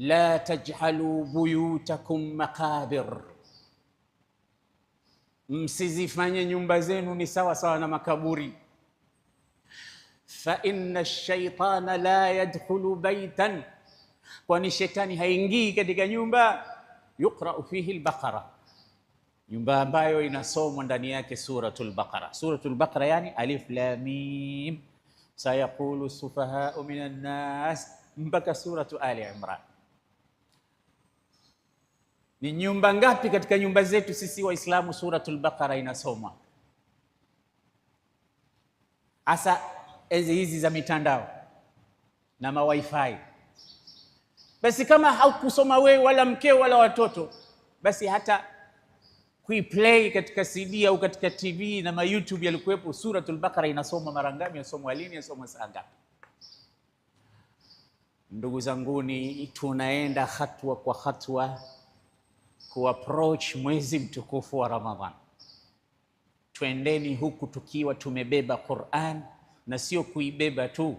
la taj'alu buyutakum maqabir, msizifanye nyumba zenu ni sawa sawa na makaburi. Fa inna ash-shaytana la yadkhulu baytan, kwani shetani haingii katika nyumba yuqra'u fihi al-Baqara, nyumba ambayo inasomwa ndani yake suratul Baqara. Suratul Baqara yani alif lam mim sayaqulu sufaha'u minan nas mpaka suratu Ali Imran. Ni nyumba ngapi katika nyumba zetu sisi Waislamu suratul Baqara inasomwa? Asa hizi za mitandao na ma-wifi. Basi kama haukusoma wewe wala mkeo wala watoto, basi hata kuiplay katika CD au katika TV na ma YouTube yalikuwepo, suratul Baqara inasoma mara ngapi, inasomwa lini, inasomwa saa ngapi? Ndugu zanguni, tunaenda hatua kwa hatua ku approach mwezi mtukufu wa Ramadhan. Twendeni huku tukiwa tumebeba Qur'an, na sio kuibeba tu,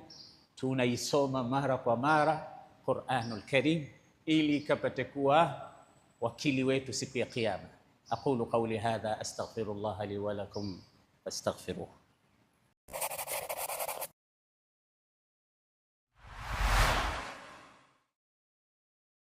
tunaisoma mara kwa mara Qur'anul Karim, ili kapate kuwa wakili wetu siku ya Kiyama. Aqulu qawli hadha astaghfirullah li wa lakum fastaghfiruhu.